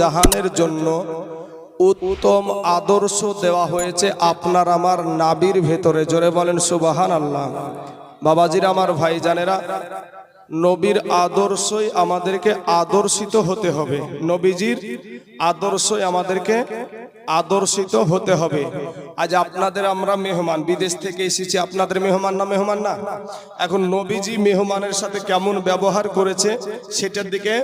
জাহানের জন্য উত্তম আদর্শ দেওয়া হয়েছে আপনার আমার নাবির ভেতরে। জোরে বলেন সুবহানাল্লাহ। বাবাজিরা, আমার ভাইজানেরা, নবীর আদর্শই আমাদেরকে আদর্শিত হতে হবে। নবীজির আদর্শই আমাদেরকে আদর্শিত হতে হবে। আজ আপনাদের আমরা মেহমান, বিদেশ থেকে এসেছি, আপনাদের মেহমান না? মেহমান না? এখন নবীজি মেহমানের সাথে কেমন ব্যবহার করেছে সেটার দিকে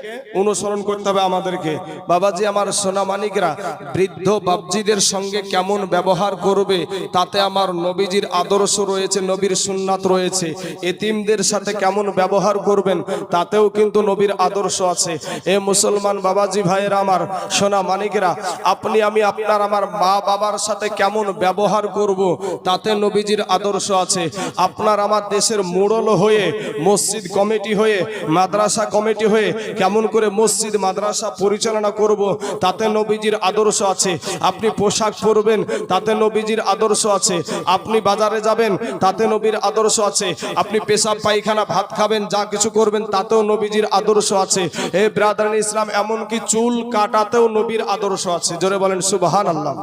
অনুসরণ করতে হবে আমাদেরকে। বাবাজি, আমার সোনামানিকরা, বৃদ্ধ বাবজিদের সঙ্গে কেমন ব্যবহার করবে তাতে আমার নবীজির আদর্শ রয়েছে, নবীর সুন্নাত রয়েছে। এতিমদের সাথে কেমন ব্যবহার করবেন তাতেও কিন্তু নবীর আদর্শ আছে। এ মুসলমান বাবাজি ভাইয়েরা, আমার সোনামানিকরা, আপনি আমি আপনার আমার মা বাবার সাথে কেমন ব্যবহার করব তাতে নবীজির আদর্শ আছে। আপনার আমার দেশের মোড়ল হয়ে, মসজিদ কমিটি হয়ে, মাদ্রাসা কমিটি হয়ে কেমন করে মসজিদ মাদ্রাসা পরিচালনা করব তাতে নবীজির আদর্শ আছে। আপনি পোশাক পরবেন তাতে নবীজির আদর্শ আছে। আপনি বাজারে যাবেন তাতে নবীর আদর্শ আছে। আপনি পেশাব পায়খানা ভাত খাবেন, যা কিছু করবেন তাতেও নবীজির আদর্শ আছে। এ ব্রাদারান ইসলাম, এমনকি চুল কাটাতেও নবীর আদর্শ আছে। জোরে বলেন সুবহানাল্লাহ।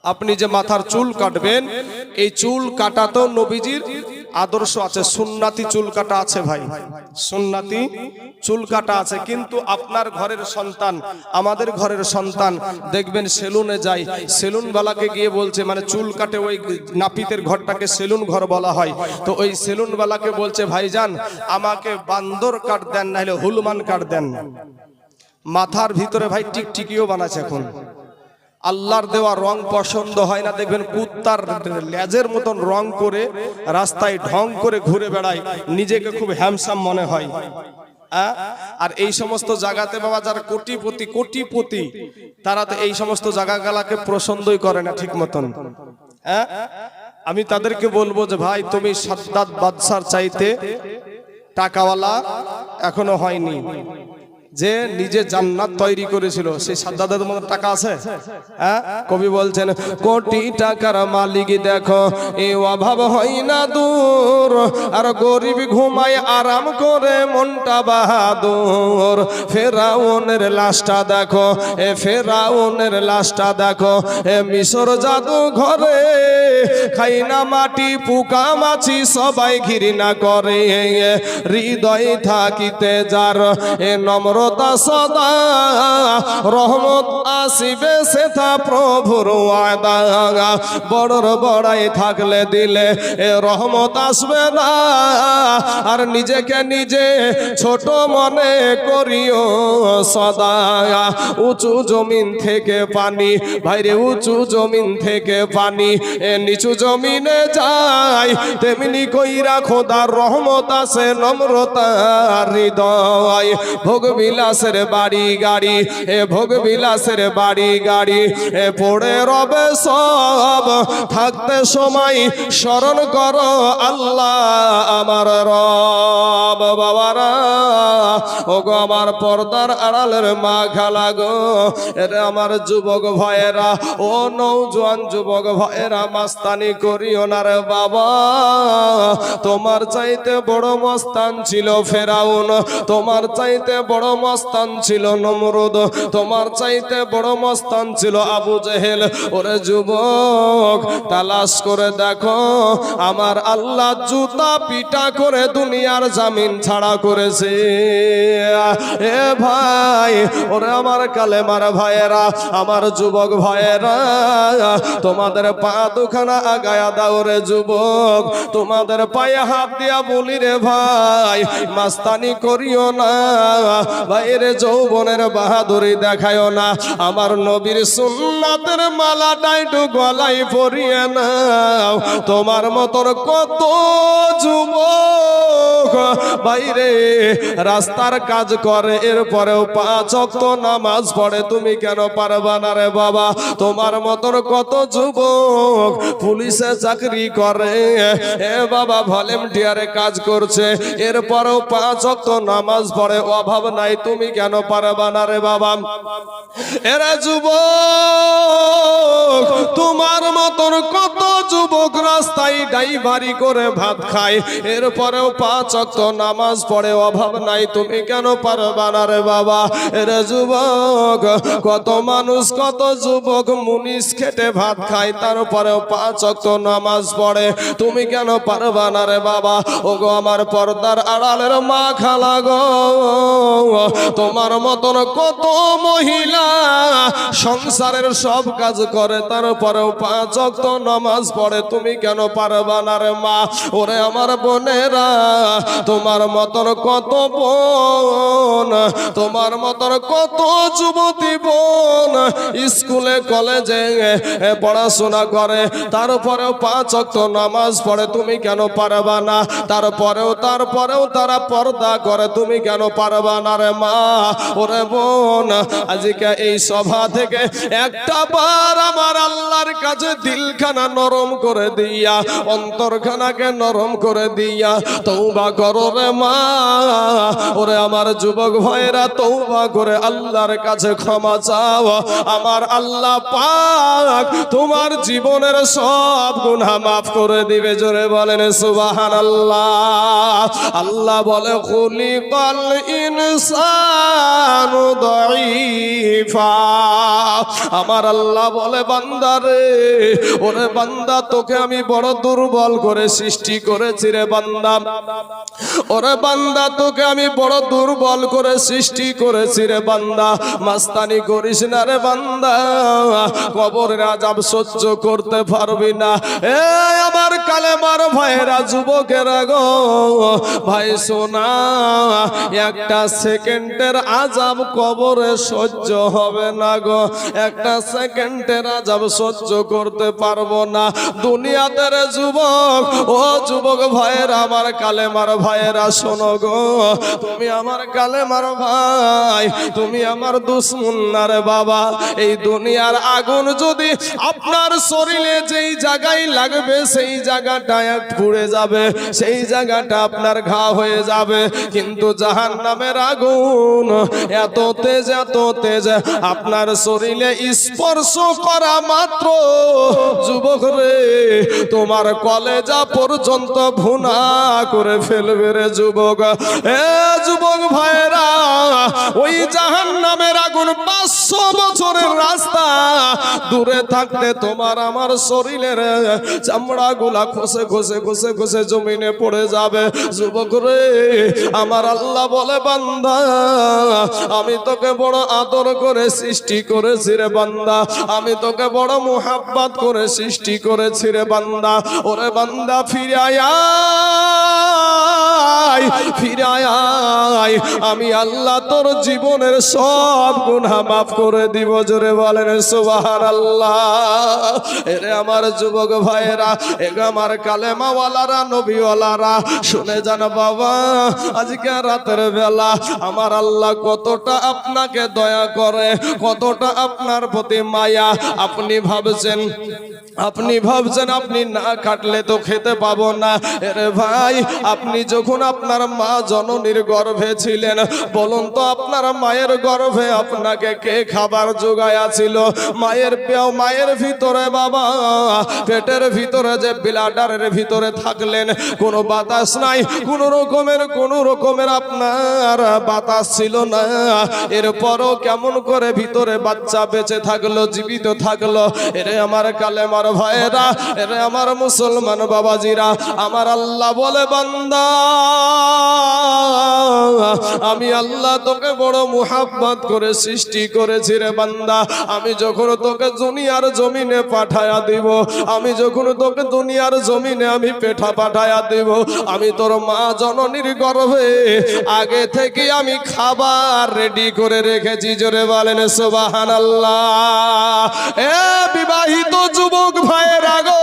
আপনি যে মাথার চুল কাটবেন, এই চুল কাটাতেও নবীজির আদর্শ আছে। সুন্নাতি চুল কাটা আছে ভাই, সুন্নাতি চুল কাটা আছে। কিন্তু আপনার ঘরের সন্তান, আমাদের ঘরের সন্তান দেখবেন সেলুনে যায়, সেলুনওয়ালাকে গিয়ে বলছে, মানে চুল কাটে, ওই নাপিতের ঘরটাকে সেলুন ঘর বলা হয়। তো ওই সেলুনওয়ালাকে বলছে, ভাইজান আমাকে বান্দর কাট দেন, না হলে হুলমান কাট দেন। মাথার ভিতরে ভাই টিকটিকিও বানাচ্ছে। এখন আল্লাহর দেওয়া রং পছন্দ হয় না, দেখবেন কুত্তার লেজের মতন রং করে রাস্তায় ঢং করে ঘুরে বেড়ায়, নিজেকে খুব হ্যান্ডসাম মনে হয়। আর এই সমস্ত জায়গাতে বাবা যারা কোটিপতি তারা তো এই সমস্ত জায়গাগুলোকে পছন্দই করে না ঠিক মতন। আমি তাদেরকে বলবো যে ভাই, তুমি সাদ্দাত বাদশার চাইতে টাকাওয়ালা এখনো হয়নি। যে নিজে জান্নাত তৈরি করেছিল, সেই সাদ্দাতের মধ্যে টাকা আছে? কবি বলছেন, কোটি টাকার মালিক দেখো এ অভাব হয় না দূর, আর গরিব ঘুমায় আরাম করে মনটা বাহাদুর। ফেরাউনের লাশটা দেখো, এ ফেরাউনের লাশটা দেখো, এ মিশর জাদু ঘরে খাই না মাটি পোকা মাছি সবাই ঘৃণা করে। হৃদয় থাকিতে যার এ নম্র সদা রহমত আসিবে সেথা প্রভুর ওয়াদা। বড়র বড়াই থাকলে দিলে এ রহমত আসবে না, আর নিজেকে নিজে ছোট মনে করিও সদা। উঁচু জমিন থেকে পানি, ভাইরে উঁচু জমিন থেকে পানি এ নিচু জমিনে যায়, তেমনি কইরা খোদার রহমত আছে নম্রতার হৃদয়। ভোগ বিলাসের বাড়ি গাড়ি, এ ভোগ বিলাসের বাড়ি গাড়ি এ পড়ে রবে সব, থাকতে সময় স্মরণ করো আল্লাহ আমার রব। বাবারা ও গো, আমার পর্দার আড়ালের মা খালা গো, এরে আমার যুবক ভাইয়েরা, ও নৌজওয়ান যুবক ভাইয়েরা, মাস্তানি করিও না রে বাবা। তোমার চাইতে বড় মস্তান ছিল ফেরাউন, তোমার চাইতে বড় মস্তান ছিল নমরুদ, তোমার চাইতে বড় মস্তান ছিল আবু জেহেল। ওরে যুবক, তালাশ করে দেখো, আমার আল্লাহ জুতা পিটা করে দুনিয়ার জামিন ছাড়া করেছে। এ ভাই, ওরে আমার কালেমার ভাইয়েরা, আমার যুবক ভাইয়েরা, তোমাদের পা দুখানা আগায়া দাও রে যুবক, তোমাদের পায়ে হাত দিয়া বলি রে ভাই, মাস্তানি করিও না ভাইরে, যৌবনের বাহাদুরি দেখায়ও না। আমার নবীর সুন্নাতের মালাটা একটু গলায় পরিয়ে নাও। তোমার মতন কত যুবক বাইরে রাস্তার কাজ করে, এরপরেও 5 ওয়াক্ত নামাজ পড়ে, তুমি কেন পারবা না রে বাবা? তোমার মতন কত যুবক পুলিশে চাকরি করে, এ বাবা ভলেন্টিয়ারে কাজ করছে, এরপরেও 5 ওয়াক্ত নামাজ পড়ে, অভাব নাই, তুমি কেন পারবা না রে বাবা? এরা যুবক, তোমার মতন কত যুবক রাস্তায় ড্রাইভারি করে ভাত খায়, এরপরেও 5 ওয়াক্ত নামাজ পড়ে, অভাব নাই, তুমি কেন পারবা না রে বাবা? এরা যুবক, কত মানুষ কত যুবক মুনিশ খেটে ভাত খায়, তারপরেও 5 ওয়াক্ত নামাজ পড়ে, তুমি কেন পারবা না রে বাবা? ওগো আমার পর্দার আড়ালের মা খালা গো, তোমার মতন কত মহিলা সংসারের সব কাজ করে, তারপরেও 5 ওয়াক্ত নামাজ পড়ে, তুমি কেন পারবা না রে মা? ওরে আমার বোনেরা, তোমার মতন কত বোন, তোমার মতন কত যুবতী বোন স্কুলে কলেজে পড়াশোনা করে, তারপরেও 5 ওয়াক্ত নামাজ পড়ে, তুমি কেন পারবা না? তারপরেও তারা পর্দা করে, তুমি কেন পারবা না রে মা? ওরে বোন, আজকে এই সভা থেকে একটা বার আমার আল্লাহর কাছে দিলখানা নরম করে দিয়া, অন্তরখানাকে নরম করে দিয়া তওবা করো রে মা। ওরে আমার যুবক ভাইরা, তওবা করে আল্লাহর কাছে ক্ষমা চাও, আমার আল্লাহ পাক তোমার জীবনের সব গুনাহ মাফ করে দিবে। জোরে বলেন সুবহানাল্লাহ। আল্লাহ বলে খুলিকাল ইনসানু দাঈফা, আমার আল্লাহ বলে বান্দারে, ওরে বান্দা তোকে আমি বড় দুর্বল করে সৃষ্টি করেছি রে বান্দা, ওরে বান্দা তোকে আমি বড় দুর্বল করে সৃষ্টি করেছি রে বান্দা, মাস্তানি করিস না রে বান্দা, কবরের আযাব সহ্য করতে পারবি না। এ আমার কালেমার ভাইরা যুবকেরা গো, ভাই সোনা, একটা সেকেন্ডের আযাব কবরে সহ্য হবে না গো, একটা সেকেন্ডের আযাব সহ্য করতে পারবো না দুনিয়াতে রে যুবক। ও যুবক ভাইরা, আমার কালেমার ভাইরা শোনো গো, তুমি আমার কালেমার ভাই, তুমি আমার দুশ্মন না রে বাবা। এই দুনিয়ার আগুন যদি আপনার শরীরে যেই জায়গায় লাগবে সেই জায়গাটা পুড়ে যাবে, সেই জায়গাটা আপনার ঘা হয়ে যাবে, কিন্তু জাহান্নামের আগুন এত তেজ, এত তেজ, আপনার শরীরে স্পর্শ করা মাত্র যুবক রে তোমার কলেজা পর্যন্ত ভুনা করে ফেলবে রে যুবক। এ যুবক ভাইরা, ওই জাহান্নামের আগুন 500 বছরের রাস্তা দূরে থাকতে তোমার আমার শরীরের চামড়া গুলা খসে খসে খসে খসে জমিনে পড়ে যাবে। যুবক রে, আমার আল্লাহ বলে বান্দা, আমি তোকে বড় আদর করে সৃষ্টি করেছি রে বান্দা, আমি তোকে বড় মুহাব্বত করে সৃষ্টি করেছি রে বান্দা। ওরে বান্দা ফিরে আয়, ফিরে আয়, আমি আল্লাহ তোর জীবনের সব গুনাহ মাফ করে দিব। জোরে বলেন সুবহানাল্লাহ। এরে আমার যুবক ভাইয়েরা, এগো আমার কালেমাওয়ালারা, নবীওয়ালারা, শুনে যান বাবা, আজকে রাতের বেলা আমার আল্লাহ কতটা আপনাকে দয়া করে, কতটা আপনার প্রতি মায়া। আপনি ভাবছেন আপনি না কাটলে তো খেতে পাবো না। এরে ভাই, আপনি যখন আপনার মা জননীর গর্ভে ছিলেন, বলুন তো আপনার মায়ের গর্ভে আপনাকে কে খাবার জোগায়াছিল? মায়ের ভিতরে বাবা, পেটের ভিতরে যে ব্লাডারের ভিতরে থাকলেন, কোনো বাতাস নাই, কোনো রকমের আপনার বাতাস ছিল না, এরপরও কেমন করে ভিতরে বাচ্চা বেঁচে থাকলো, জীবিত থাকলো? এরে আমার কালেমার ভাইরা, এরে আমার মুসলমান বাবাজিরা, আমার আল্লাহ বলে বান্দা, আমি আল্লাহ তোকে বড় মুহাব্বত করে সৃষ্টি করেছি রে বান্দা। আমি যখন তোকে দুনিয়ার জমিনে পাঠায়া দিব, আমি যখন তোকে দুনিয়ার জমিনে আমি পেঠা পাঠায়া দিব, আমি তোর মা জননীর গর্ভে আগে থেকে আমি খাবার রেডি করে রেখেছি। জোরে বলেন সুবহানাল্লাহ। এ বিবাহিত যুবক ভাইয়েরা গো,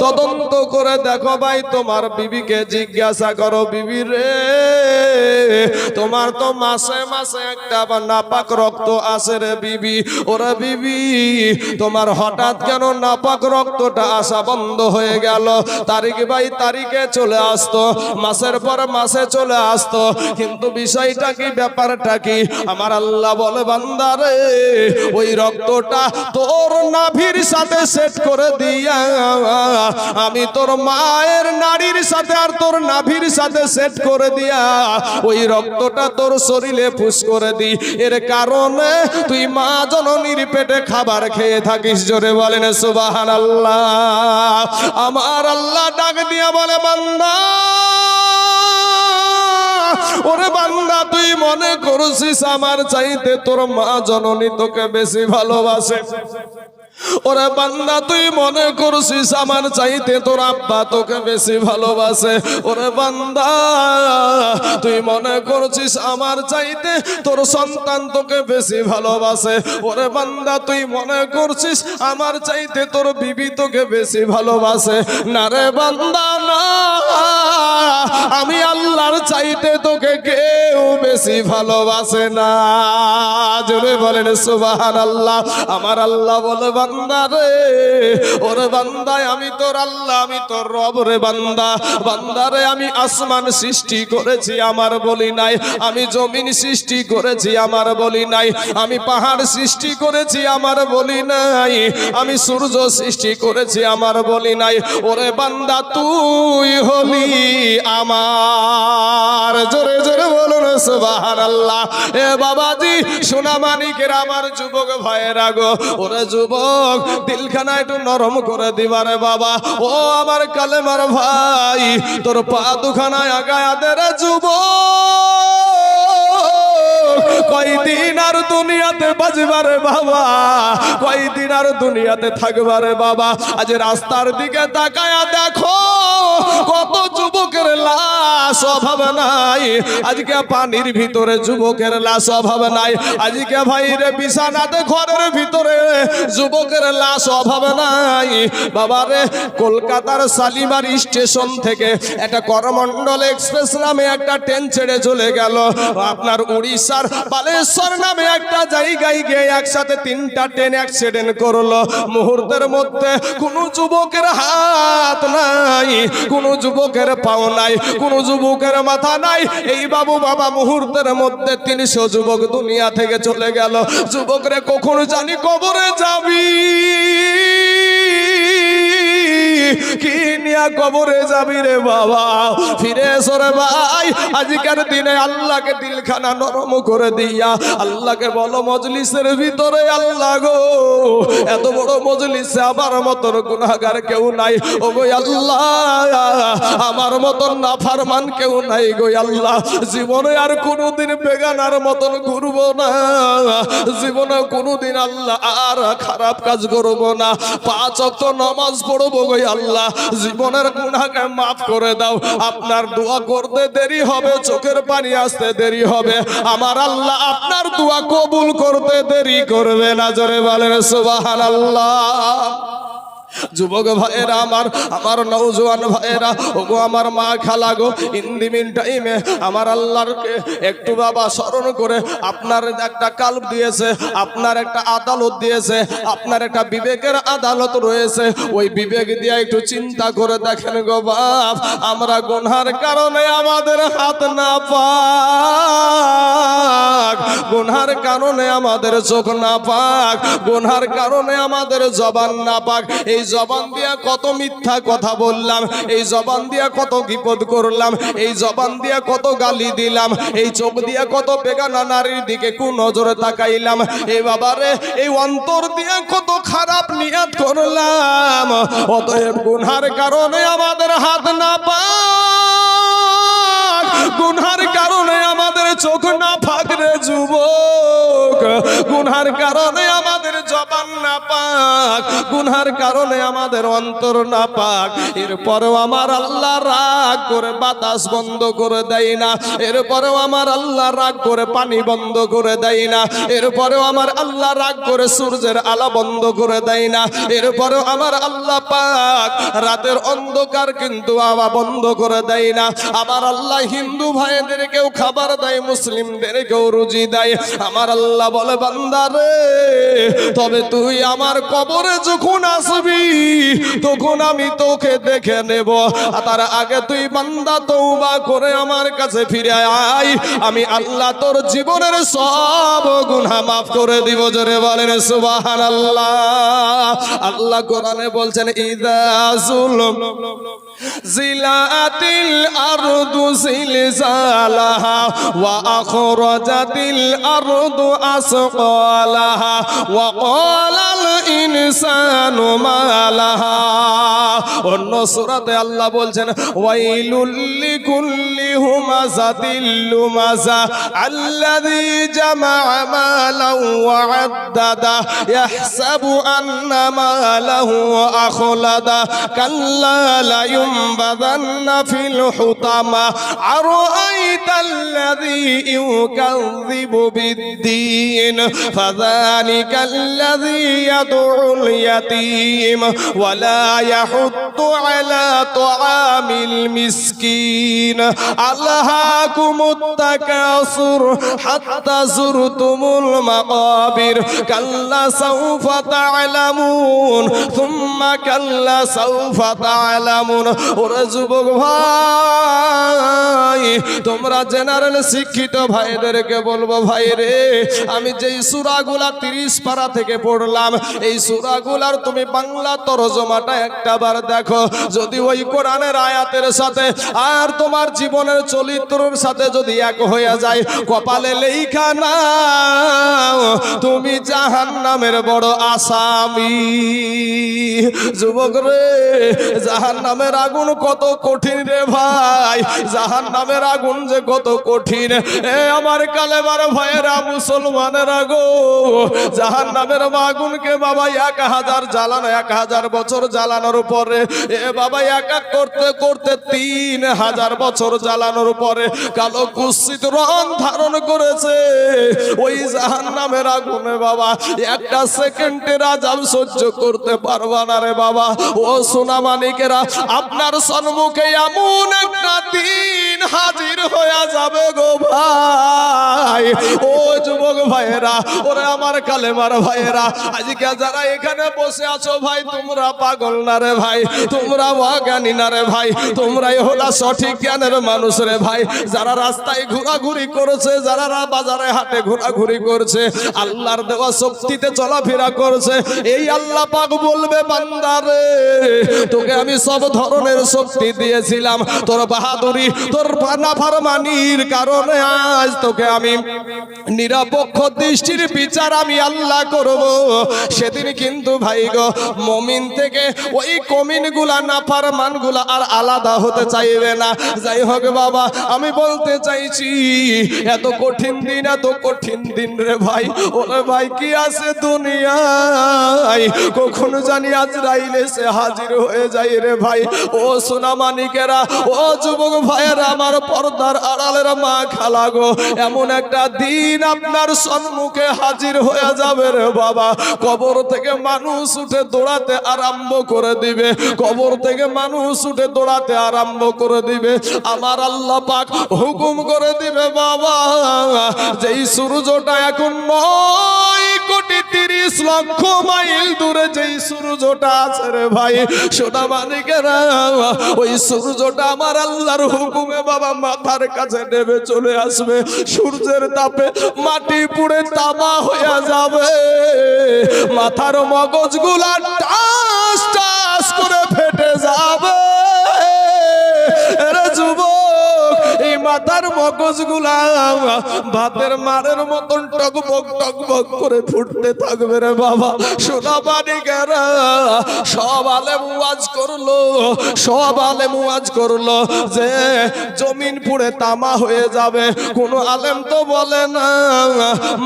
তদন্ত করে দেখো ভাই, তোমার বিবিকে জিজ্ঞাসা করো বিবি রে, তোমার তো মাসে মাসে একটা নাপাক রক্ত আসে রে বিবি। ওরে বিবি, তোমার হঠাৎ কেন নাপাক রক্তটা আসা বন্ধ হয়ে গেল? তারিখ বাই তারিখে চলে আসতো, মাসের পর মাসে চলে আসতো, কিন্তু বিষয়টা কি, ব্যাপারটা কি? আমার আল্লাহ বলে বান্দারে, ওই রক্তটা তোর নাভির সাথে সেট করে দিয়া আমি তোর মায়ের নাড়ির সাথে আর তোর নাভির সাথে সেট করে দিয়া ওই রক্তটা তোর শরীরে পুশ করে দি। এর কারণে তুই মা জননীর পেটে খাবার খেয়ে থাকিস। জোরে বলেন সুবহানাল্লাহ। আমার আল্লাহ ডাক দিয়া বলে বান্দা, ওরে বান্দা, তুই মনে করছিস আমার চাইতে তোর মা জননী তোকে বেশি ভালোবাসে? ওরে বান্দা, তুই মনে করছিস আমার চাইতে তোর আব্বা তোকে বেশি ভালোবাসে? ওরে বান্দা, তুই মনে করছিস আমার চাইতে তোর সন্তান তোকে বেশি ভালোবাসে? ওরে বান্দা, তুই মনে করছিস আমার চাইতে তোর বিবি তোকে বেশি ভালোবাসে? না রে বান্দা, না, আমি আল্লাহর চাইতে তোকে কেউ বেশি ভালোবাসে না। জোরে বলেন সুবহানাল্লাহ। আমার আল্লাহ বলে বান্দা রে, ওরে বান্দা, আমি তোর আল্লাহ, আমি তোর রব রে বান্দা। বান্দা রে, আমি আসমান সৃষ্টি করেছি আমার বলি নাই, আমি জমিন সৃষ্টি করেছি আমার বলি নাই, আমি পাহাড় সৃষ্টি করেছি আমার বলি নাই, আমি সূর্য সৃষ্টি করেছি আমার বলি নাই। ওরে বান্দা, তুই হলি আমার। জোরে জোরে বলুন সুবহানাল্লাহ। এ বাবাজি, সোনা মানিকের আমার যুবক ভাইয়েরা গো, ওরে যুবক, দিলখানা একটু নরম করে দিবারে বাবা। ও আমার কালেমার ভাই, তোর পা দুখানায় আগায়া দে রে যুবক। কয়দিন আর দুনিয়াতে বাজবারে বাবা, কয়দিন আর দুনিয়াতে থাকবারে বাবা। আজ রাস্তার দিকে তাকায়া দেখো, কত যুবকের লাশ অভাব নাই। আজকে পানির ভিতরে যুবকের লাশ অভাব নাই। আজকে ভাইরে বিছানাতে ঘরের ভিতরে যুবকের লাশ অভাব নাই। বাবারে, কলকাতার শালিমার স্টেশন থেকে একটা করমণ্ডল এক্সপ্রেস নামে একটা ট্রেন ছেড়ে চলে গেল আপনার উড়িষ্যার বালেশ্বর নামে একটা জায়গায় গিয়ে একসাথে 3টা ট্রেন অ্যাক্সিডেন্ট করলো। মুহূর্তের মধ্যে কোনো যুবকের হাত নাই, কোনো যুবকের পাও নাই, কোনো যুবকের মাথা নাই। এই বাবু বাবা, মুহূর্তের মধ্যে 300 যুবক দুনিয়া থেকে চলে গেল। যুবকরে কখন জানি কবরে যাবি, কি নিয়া কবরে যাবি রে বাবা? ফিরে এসো রে ভাই। আজকের দিনে আল্লাহকে দিলখানা নরম করে দিয়া আল্লাহকে বলো মজলিসের ভিতরে, আল্লাহ গো, এত বড় মজলিসে আমার মতন গুনাহগার কেউ নাই। ও গো আল্লাহ, আমার মতন নাফরমান কেউ নাই গো আল্লাহ। জীবনে আর কোনোদিন বেগানার মতন ঘুরবো না, জীবনে কোনোদিন আল্লাহ আর খারাপ কাজ করবো না। 5 ওয়াক্ত নামাজ পড়বো গো আল্লাহ। জীবনের গুনাহকে মাফ করে দাও। আপনার দোয়া করতে দেরি হবে, চোখের পানি আসতে দেরি হবে, আমার আল্লাহ আপনার দোয়া কবুল করতে দেরি করবে না। জোরে বলেন সুবহানাল্লাহ। যুবক ভাইয়েরা আমার, আমার নওজোয়ান ভাইয়েরা, ওগো আমার মা খালা গো, ইন দি মিন টাইমে আমার আল্লাহরকে একটু বাবা স্মরণ করে, আপনার একটা কাল্ব দিয়েছে, আপনার একটা আদালত দিয়েছে, আপনার একটা বিবেকের আদালত রয়েছে। ওই বিবেক দিয়ে একটু চিন্তা করে দেখেন গো বাপ, আমরা গুনার কারণে আমাদের হাত না পাক, গুনার কারণে আমাদের চোখ না পাক, গুনার কারণে আমাদের জবান না পাক। এই জবান দিয়া কত মিথ্যা কথা বললাম, এই জবান দিয়া কত বিপদ করলাম, এই জবান দিয়া কত গালি দিলাম, এই চোখ দিয়া কত বেগানা নারীর দিকে কুনজরে তাকাইলাম, এই বাবারে এই অন্তর দিয়া কত খারাপ নিয়ত করলাম। অতএব গুনার কারণে আমাদের হাত না পাক, গুনার কারণে আমাদের চোখ না পাক রে যুবক। গুনার কারণে আমাদের জবান নাপাক, গুনার কারণে আমাদের অন্তর নাপাক, এরপরেও আমার আল্লাহ রাগ করে বাতাস বন্ধ করে দেয় না, এরপরেও আমার আল্লাহ রাগ করে পানি বন্ধ করে দেয় না, এরপরেও আমার আল্লাহ রাগ করে সূর্যের আলো বন্ধ করে দেয় না, এরপরেও আমার আল্লাহ পাক রাতের অন্ধকার কিন্তু আওয়া বন্ধ করে দেয় না। আমার আল্লাহ হিন্দু ভাইদেরকেও খাবার দেয়, মুসলিমদেরকেও রুজি দেয়। আমার আল্লাহ বলে বান্দারে, তবে তুই আমার কবরে যখন আসবি তখন আমি তোকে দেখে নেব, তার আগে তুই বান্দা তওবা করে আমার কাছে ফিরে আয়, আমি আল্লাহ তোর জীবনের সব গুনাহ মাফ করে দিব। জোরে বলেন সুবহানাল্লাহ। আল্লাহ কোরআনে বলছেন ইযা জিলাতিল আরদু জিলজালাহা ওয়া আখরাজাতিল আরদু আসকালাহা ওয়া ক্বালাল ইনসানু মা লাহা। অন্য সূরাতে আল্লাহ বলছেন ওয়াইলুল লিকুল্লি হুমাযাতিল লুমাযা আল্লাযী জামা'a মালান ওয়া আদ্দাদা ইয়াহসাবু আন্না মালাহু আখলাদা কাল্লা লা ينبذن في الحطمة أرأيت الذي يكذب بالدين فذلك الذي يدعو اليتيم ولا يحض على طعام المسكين ألهاكم التكاثر حتى زرتم المقابر كلا سوف تعلمون ثم كلا سوف تعلمون। ওরে যুবক ভাই, তোমরা জেনারেল শিক্ষিত ভাইদেরকে বলবো, ভাই রে, আমি যেই সূরাগুলা 30 পারা থেকে পড়লাম, এই সূরাগুলার তুমি বাংলা তরজমাটা একটাবার দেখো, যদি ওই কোরআনের আয়াতের সাথে আর তোমার জীবনের চরিত্রের সাথে যদি এক হয়ে যায়, কপালে লেখা নাও তুমি জাহান্নামের বড় আসামি। যুবক রে, জাহান্নামের আগুন কত কঠিন রে ভাই, জাহান্নামের আগুন যে কত কঠিন। এ আমার কালেমার ভাইয়েরা, মুসলমানের আগো, জাহান্নামের আগুনকে বাবা 1000 জ্বালানো, 1000 বছর জ্বালানোর পরে, এ বাবা এক এক করতে করতে 3000 বছর জ্বালানোর পরে কালো কুৎসিত রং ধারণ করেছে। ওই জাহান্নামের আগুনে বাবা একটা সেকেন্ডের আযাব সহ্য করতে পারবা না রে বাবা। ও সোনা মানিকেরা, আপনার সম্মুখে এমন একটা দিন হাজির হয়ে যাবে গো ভাই। ও যুবক ভাইয়েরা, ওরে আমার কালেমার ভাইয়েরা, আজকে যারা এখানে বসে আছো ভাই, তোমরা পাগল না রে ভাই, তোমরা অজ্ঞানী না রে ভাই, তোমরাই হলা সঠিক জ্ঞানের মানুষ রে ভাই। যারা রাস্তায় ঘোরাঘুরি করেছে, যারা বাজারে হাটে ঘোরাঘুরি করছে, আল্লাহর দেওয়া শক্তিতে চলাফেরা করছে, এই আল্লাহ পাক বলবে বান্দারে, তোকে আমি সব ধরনের শক্তি দিয়েছিলাম, তোর বাহাদুরি, তোর নাফরমানির কারণে আজ তোকে আমি নিরপেক্ষ দৃষ্টির বিচার আমি আল্লাহ করব। সেদিন কিন্তু ভাই গো, মুমিন থেকে ওই কমিনগুলা, নাফরমানগুলা আর আলাদা হতে চাইবে না। যাই হোক বাবা, আমি বলতে চাইছি, এত কঠিন দিন, এত কঠিন দিন রে ভাই। ওরে ভাই, কি আছে দুনিয়ায়, কখন জানি আজরাইল এসে হাজির হয়ে যায় রে ভাই। ও সোনা মানিকেরা, ও যুবক ভাইয়েরা, আমার পর্দার আড়ালের মা খালা গো, এমন একটা দিন আপনার সম্মুখে হাজির হয়ে যাবে রে বাবা। কবর থেকে মানুষ উঠে দৌড়াতে আরম্ভ করে দিবে, কবর থেকে মানুষ উঠে দৌড়াতে আরম্ভ করে দিবে। আমার আল্লাহ পাক হুকুম করে দিবে বাবা, যেই সূর্যটা এখন 9,30,00,000 মাইল দূরে যেই সূর্যটা আছে রে ভাই, সোনা মানিকেরা, ওই সূর্যটা আমার আল্লাহর হুকুমে বাবা মাথার কাছে নেমে চলে আসবে। সূর্যের তাপে মাটি পুড়ে তামা হয়ে যাবে, মাথার মগজগুলা টাস টাস করে ফেটে যাবে। রে যুবক, এই মাথার মগজগুলা ভাতের মারের মতন টকবক টকবক করে ফুটতে থাকবে রে বাবা। সোনা বাড়িকেরা সব আলেম ওয়াজ করলো, সব আলেম ওয়াজ করলো যে জমিন পুড়ে তামা হয়ে যাবে। কোন আলেম তো বলে না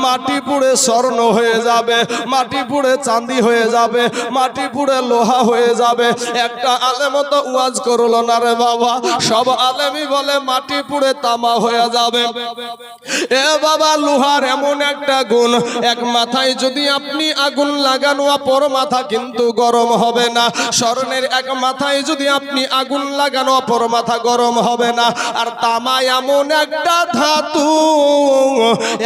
মাটি পুড়ে স্বর্ণ হয়ে যাবে, মাটি পুড়ে চাঁদি হয়ে যাবে, মাটি পুড়ে লোহা হয়ে যাবে। একটা আলেম তো ওয়াজ করলো না রে বাবা। সব আলেমই বলে মাটি পুড়ে তামা হয়ে যাবে। এ বাবা, লোহার এমন একটা গুণ, এক মাথায় যদি আপনি আগুন লাগানো অপর মাথা কিন্তু গরম হবে না। স্বর্ণের এক মাথায় যদি আপনি আগুন লাগানো অপর মাথা গরম হবে না। আর তামা এমন একটা ধাতু,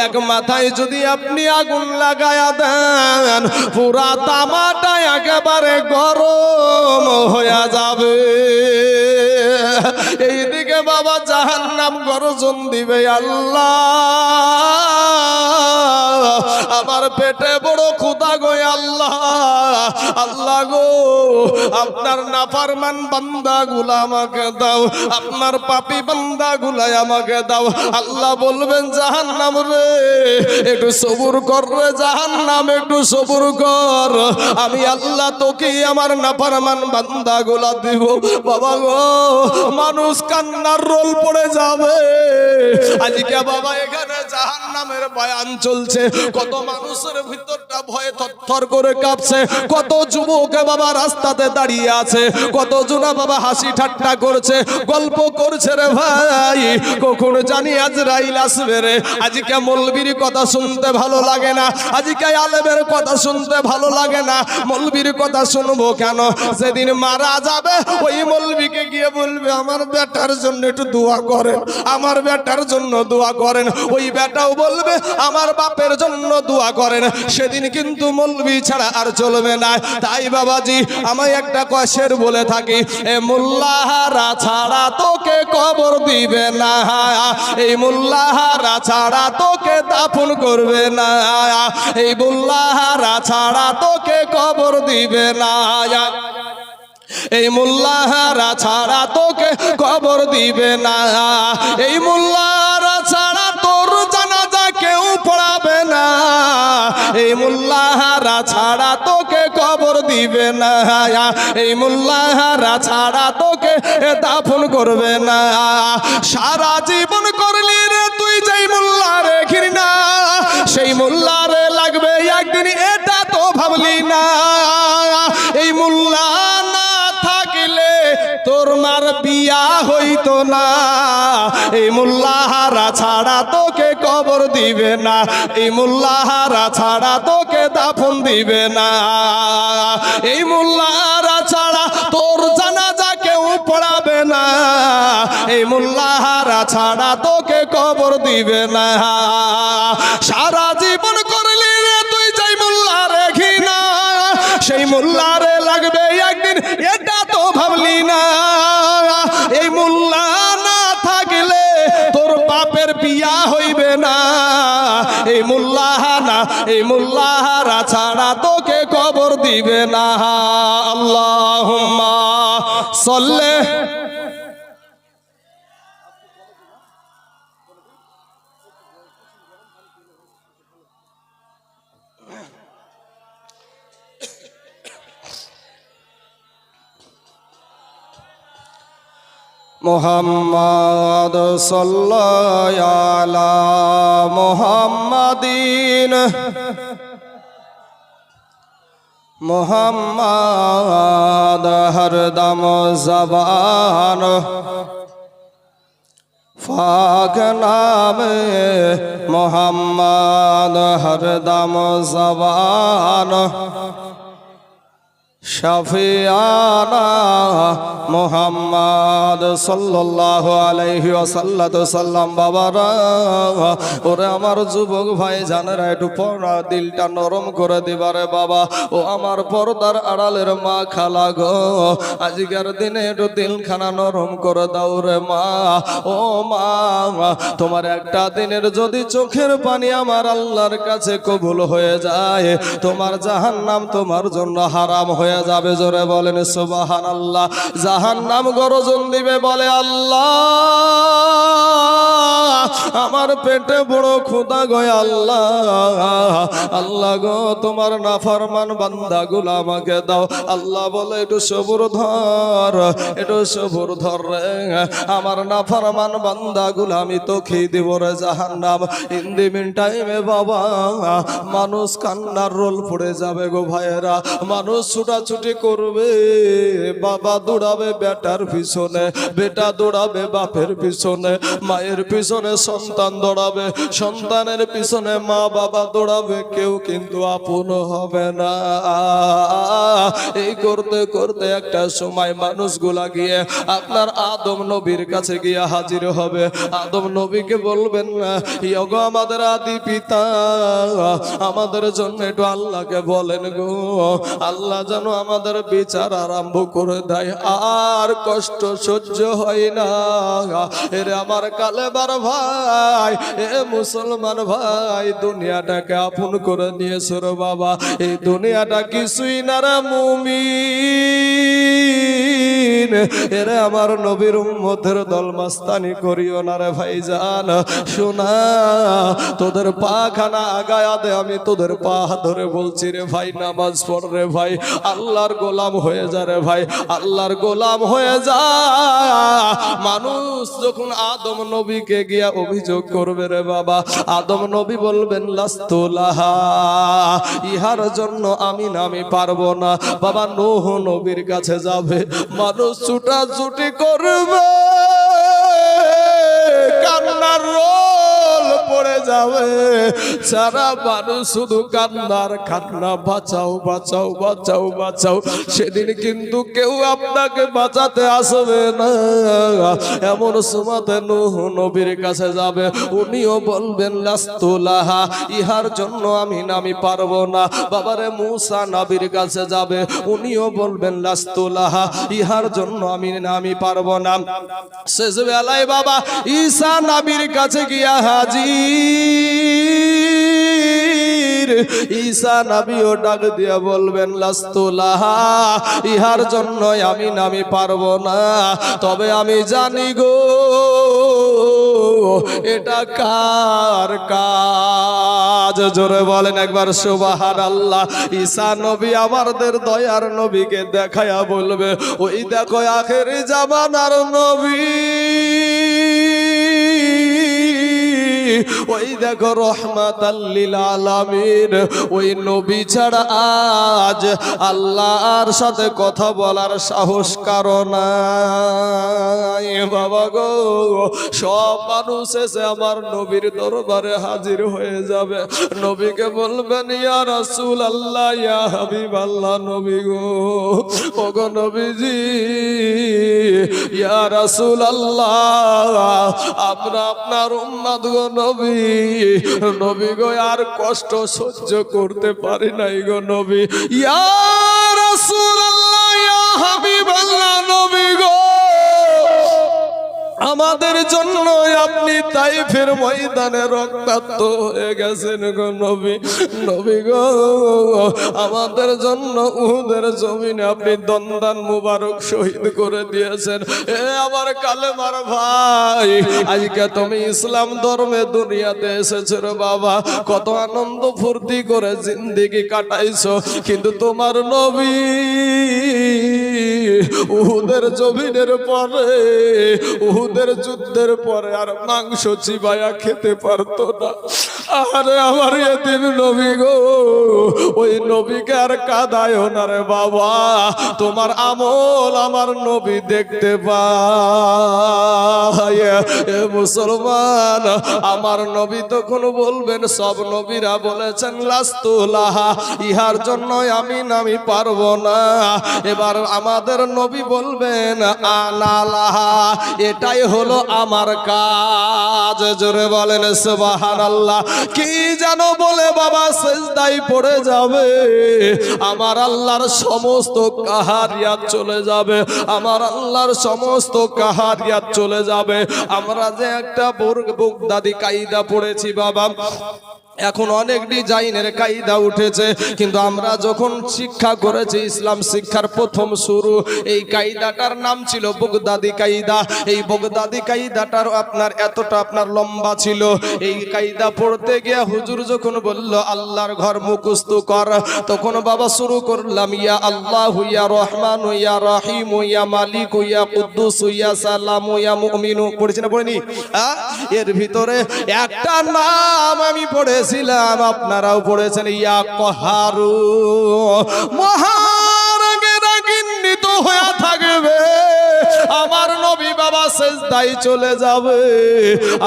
এক মাথায় যদি আপনি আগুন লাগায়া দেন পুরা তামাটা একেবারে গরম হয়ে যাবে। এইদিকে বাবা জাহান্নাম গর্জন দিবে, আল্লাহ আমার পেটে বড় ক্ষুধা গো আল্লাহ, আল্লাহ গো আপনার নাফরমান বান্দাগুলা আমাকে দাও, আপনার পাপী বান্দাগুলা আমাকে দাও। আল্লাহ বলবেন জাহান্নাম রে একটু সবুর কর রে জাহান্নাম, একটু সবুর কর, আমি আল্লাহ তোকে আমার নাফরমান বান্দাগুলা দিব। বাবা গো, মানুষ কান্নার রোল পড়ে যাবে আজকে বাবা। এখানে জাহান্নামের বয়ান চলছে, কত মানুষের ভিতরটা ভয়ে থরথর করে কাঁপছে, কত যুবক বাবা রাস্তাতে দাঁড়িয়ে আছে, কত জনা বাবা হাসি ঠাট্টা করছে, গল্প করছে রে ভাই কখন জানি আজরাইল আসবে রে। আজকে মৌলবীর কথা শুনতে ভালো লাগে না, আজকে আলেমের কথা শুনতে ভালো লাগে না। মৌলবীর কথা শুনবো কেন? যেদিন মারা যাবে ওই মৌলবীকে গিয়ে বলবে আমার বেটার জন্য একটু দোয়া করেন, আমার বেটার জন্য দোয়া করেন। ওই বেটাও বলবে আমার বাপের জন্য দোয়া করেন। সেদিন কিন্তু মৌলবী ছাড়া আর চলবে না। তাই বাবাজি আমি একটা কশের বলে থাকি, এ মোল্লাহারা ছাড়া তোকে কবর দিবে না, এই মোল্লাহারা ছাড়া তোকে দাফন করবে না, এই মোল্লাহারা ছাড়া তোকে কবর দিবে না, এই মোল্লাহারা ছাড়া তোকে কবর দিবে না, এই মোল্লাহারা ছাড়া তোর জানাজা কেউ পড়াবে না, এই মোল্লাহারা ছাড়া তোকে কবর দিবে না, এই মোল্লাহারা ছাড়া তোকে দাফন করবে না। সারা জীবন করলি রে তুই যেই মোল্লারে ঘৃণা, সেই মোল্লারে লাগবে একদিন, এটা তো ভাবলি না। এই মোল্লা তোর মার বিয়া হইতো না, এই মোল্লাহারা ছাড়া তোকে কবর দিবে না, এই মোল্লাহারা ছাড়া তোকে দাফন দিবে না, এই মোল্লাহারা ছাড়া তোর জানাজা কেউ পড়াবে না, এই মোল্লাহারা ছাড়া তোকে কবর দিবে না। সারা জীবন করলি রে তুই যাই মোল্লারে ঘৃণা, সেই মোল্লারে লাগবে একদিন, এটা তো ভাবলি না। এই মোল্লা না থাকলে তোর বাপের বিয়া হইবে না, এই মোল্লাহারা, এই মোল্লাহারা ছাড়া তোকে কবর দিবে না। আল্লাহুম্মা সাল্লি মুহাম্মদ সাল্লাল্লাহু আলা মুহাম্মাদিন, মুহাম্মদ হরদম জবান ফাক নামে, মুহাম্মদ হরদম জবান শাফিয়ানা মুহাম্মদ সাল্লাল্লাহু আলাইহি ওয়াসাল্লাম। বাবারা, ওরে আমার যুবক ভাই জানেরা, একটু পড়া দিলটা নরম করে দিবারে বাবা। ও আমার পর্দার আড়ালের মা খালা গো, আজকের দিনে একটু দিলখানা নরম করে দাও রে মা। ও মা, তোমার একটা দিনের যদি চোখের পানি আমার আল্লাহর কাছে কবুল হয়ে যায়, তোমার জাহান্নাম তোমার জন্য হারাম হয়ে হয়ে যাবে। জোরে বলেন সুবহানাল্লাহ। জাহান্নাম গর্জন দিবে, বলে আল্লাহ আমার পেটে বড় ক্ষুধা গো আল্লাহ, আল্লাহ গো তোমার নাফরমান বান্দাগুলো আমাকে দাও। আল্লাহ বলে একটু সবুর ধর, একটু সবুর ধর রে, আমার নাফরমান বান্দাগুলো আমি তো খেয়ে দিব রে জাহান্নাম। ইন দি মিন টাইমে বাবা মানুষ কান্নার রোল পড়ে যাবে গো ভাইয়েরা, মানুষ ছুটাছুটি করবে, বাবা দৌড়াবে বেটার পিছনে, বেটা দৌড়াবে বাপের পিছনে, মায়ের পিছনে সন্তান দৌড়াবে, সন্তানের পিছনে মা বাবা দৌড়াবে, কেউ কিন্তু আপন হবে না। এই করতে করতে একটা সময় মানুষগুলা গিয়ে আপনার আদম নবীর কাছে গিয়ে হাজির হবে। আদম নবীকে বলবেন না, ইগো আমাদের আদি পিতা, আমাদের জন্য একটু আল্লাহকে বলেন গো, আল্লাহ যেন আমাদের বিচার আরম্ভ করে দেয়, আর কষ্ট সহ্য হয় না। এরে আমার কালেবার ভাই, এ মুসলমান ভাই, দুনিয়াটাকে আপন করে নিয়েছো রে বাবা, এই দুনিয়াটা কিছুই না রে মুমিন। এরে আমার নবীর উম্মতের দল মাস্তানি করিও না রে ভাইজান। শোনা, তোদের পা খানা আগায়া দে, আমি তোদের পা ধরে বলছি রে ভাই, নামাজ পড় রে ভাই, আল্লাহর গোলাম হয়ে যা রে ভাই, আল্লাহর গোলাম হয়ে যা। মানুষ যখন আদম নবীকে গিয়া অভিযোগ করবে রে বাবা, আদম নবী বলবেন লাস্তুলাহা, ইহার জন্য আমি পারবো না। বাবা নূহ নবীর কাছে যাবে, মানুষ ছুটাছুটি করবে, কান্নার রোল পড়ে যাবে, সারা মানুষ শুধু কান্নার কান্না, বাঁচাও বাঁচাও বাঁচাও বাঁচাও। সেদিন কিন্তু কেউ আপনাকে বাঁচাতে আসবে না। এমন সময়তে নূহ নবীর কাছে যাবে, উনিও বলবেন লাস্তুলাহা, ইহার জন্য আমি পারবো না। বাবারে মূসা নবীর কাছে যাবে, উনিও বলবেন লাস্তুলাহা, ইহার জন্য আমি পারবো না। শেষ বেলায় বাবা ঈসা নবীর কাছে গিয়া হাজির, ঈসা নবীও ডাক দিয়া বলবেন লাস্তুলাহা, ইহার জন্য আমি পারবো না। তবে আমি জানি গো এটা কার কাজ। জোরে বলেন একবার সুবহানাল্লাহ। ঈসা নবী আমাদের দয়ার নবীকে দেখায়া বলবে, ওই দেখো আখেরি জামানার নবী, ওই দেখো রহমাতাল লিল আলামিন, ওই নবী ছাড়া আজ আল্লাহর সাথে কথা বলার সাহস কারো নাই। বাবা গো, সব মানুষ এসে আমার নবীর দরবারে হাজির হয়ে যাবে, নবীকে বলবেন ইয়া রাসূলুল্লাহ, ইয়া হাবিবাল্লাহ, নবী গো, ওগো নবীজি, ইয়া রাসূলুল্লাহ, আমরা আপনার উম্মত গো নবী, নবী গো আর কষ্ট সহ্য করতে পারি নাই গো নবী। ইয়া রাসূলুল্লাহ, ইয়া হাবিবাল্লাহ, নবী গো, আমাদের জন্য আপনি তাইফের ময়দানে রক্তাক্ত হয়ে গেছেন গো নবী। নবী গো, আমাদের জন্য উহুদের জমিনে আপনি দন্দান মুবারক শহীদ করে দিয়েছেন। এ আমার কালেমার ভাই, আজকে তুমি ইসলাম ধর্মে দুনিয়াতে এসেছো রে বাবা, কত আনন্দ ফুর্তি করে জিন্দেগি কাটাইছো, কিন্তু তোমার নবী উহুদের জমিনের পরে, উহুদের যুদ্ধের পরে আর মাংস চিবায়া খেতে পারতো না। আরে আমার এদিন নবী গো, ওই নবীকে আর কাঁদায় না রে বাবা, তোমার আমল আমার নবী দেখতে পায়। এ মুসলমান, আমার নবী তখন বলবেন, সব নবীরা বলেছেন লাস্তুলাহা, ইহার জন্য আমি পারবো না। এবার আমাদের নবী বলবেন আনালাহা, এটাই হলো আমার কাজ। জোরে বলেন সুবহানাল্লাহ। কি জানো বলে বাবা সিজদায় পড়ে যাবে, আমার আল্লাহর সমস্ত কাহারিয়াত চলে যাবে, আমার আল্লাহর সমস্ত কাহারিয়াত চলে যাবে। আমরা যে একটা বুগদাদি কায়দা পড়েছি বাবা, এখন অনেক ডিজাইনের কায়দা উঠেছে, কিন্তু আমরা যখন শিক্ষা করেছি ইসলাম শিক্ষার প্রথম শুরু এই কায়দাটার নাম ছিল বগদাদি কায়দা। এই বগদাদি কায়দাটার আপনার এতটা আপনার লম্বা ছিল। এই কায়দা পড়তে গিয়ে হুজুর যখন বলল আল্লাহর ঘর মুখস্থ কর, তখন বাবা শুরু করলাম ইয়া আল্লাহু ইয়া রহমান ইয়া রহিম ইয়া মালিক ইয়া কুদ্দুস ইয়া সালাম ইয়া মুমিনু। পড়েছি না পড়েনি? এর ভিতরে একটা নাম আমি পড়েছিলাম, আপনারাও পড়েছেন, ইয়া কহারু। মহারাগে রাগিন্বিত হয়ে থাকবে আমার নবী বাবা সেজদায় চলে যাবে,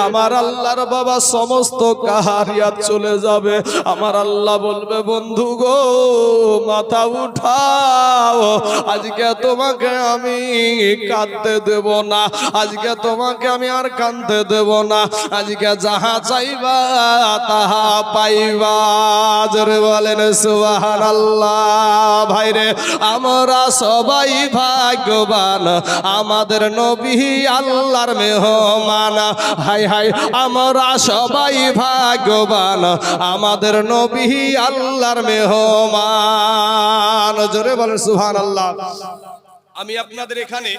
আমার আল্লাহর বাবা সমস্ত কাহারিয়াত চলে যাবে। আমার আল্লাহ বলবে বন্ধু গো মাথা উঠাও, আজকে তোমাকে আমি কাঁদতে দেব না, আজকে তোমাকে আমি আর কাঁদতে দেব না, আজকে যাহা চাইবা তাহা পাইবা। জোরে বলেন সুবহানাল্লাহ। ভাইরে আমরা সবাই ভাগ্যবান, আমাদের নবী আল্লাহর মেহমান। হাই হাই আমরা সবাই ভাগ্যবান, আমাদের নবী আল্লাহর মেহমান। জোরে বলেন সুবহানাল্লাহ। আমি আপনাদের এখানে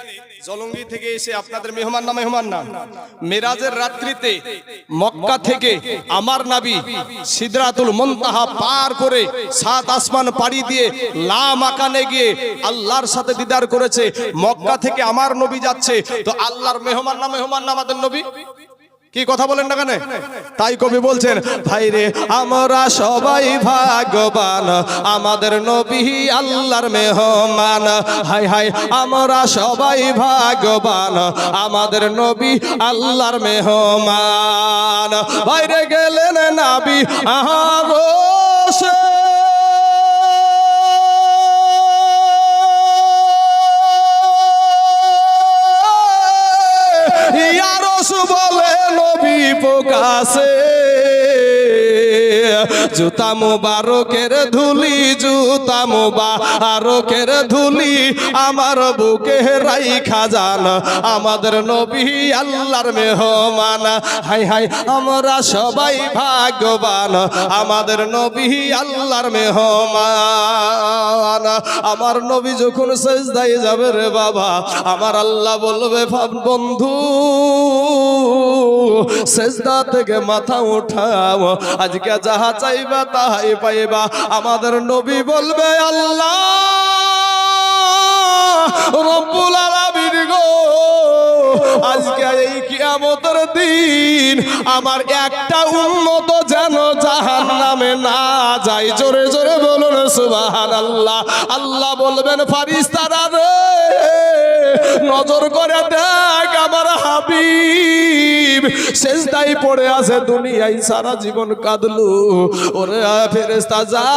জলঙ্গি থেকে এসে আপনাদের মেহমান না মেহমান না, মেরাজের রাত্রিতে মক্কা থেকে আমার নবী সিদরাতুল মুনতাহা পার করে 7 আসমান পাড়ি দিয়ে লা মাকানে গিয়ে আল্লাহর সাথে দিদার করেছে। মক্কা থেকে আমার নবী যাচ্ছে, তো আল্লাহর মেহমান না মেহমান না আমাদের নবী? কি কথা বলেন না কেন? তাই কবি বলছেন ভাইরে আমরা সবাই ভাগ্যবান, আমাদের নবী আল্লাহর মেহমান। হাই হাই আমরা সবাই ভাগ্যবান, আমাদের নবী আল্লাহর মেহমান। বাইরে গেলেন নবী আরশে, বলে নবী প্রকাশে জুতা মুবারকের ধুলি, জুতা মুবারকের ধুলি আমার বুকে রাইখা যান, আমাদের নবী আল্লাহর মেহমান। হাই হাই আমরা সবাই ভাগ্যবান, আমাদের নবী আল্লাহর মেহমান। আমার নবী যখন সেজদায় যাবে রে বাবা, আমার আল্লাহ বলবে বন্ধু সেজদা থেকে মাথা উঠাও, আজকে যাহা চাইবা তাহাই পাইবা। আমাদের নবী বলবে আল্লাহ রব্বুল আলামিন গো, আজকে এই কিয়ামতের দিন আমার একটা উম্মত যেন জাহান্নামে না যায়। জোরে জোরে বলুন সুবহানাল্লাহ। আল্লাহ বলবেন ফারিস্তারা রে নজর করে দেখ আমার হাবিব সেজদায় পড়ে আছে, দুনিয়ায় সারা জীবন কাঁদলু। ওরে ফেরেশতা যা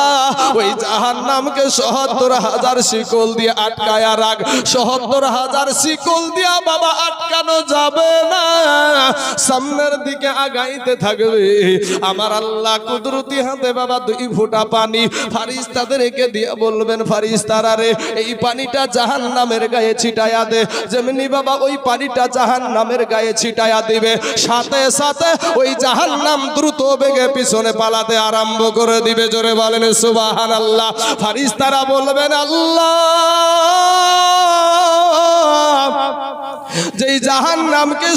ওই জাহান্নামকে ৭০,০০০ শিকল দিয়ে আটকায়া রাখ। ৭০,০০০ শিকল দিয়া বাবা আটকানো যাবে না, সামনের দিকে আগাইতে থাকবে। আমার আল্লাহ কুদরতি হাতে বাবা 2 ফোঁটা পানি ফারিস্তাদেরকে দিয়ে বলবেন ফারিস্তারা রে এই পানিটা জাহান্নামের গায়ে ছিটায়া দে। যেমনি বাবা ওই পানিটা জাহান্নামের গায়ে ছিটায়া দিবে, সাথে সাথে ওই জাহান্নাম দ্রুত বেগে পিছনে পালাতে আরম্ভ করে দিবে। জোরে বলেন সুবহানাল্লাহ। ফারিস্তারা বলবেন আল্লাহ যেই জাহান্নামকে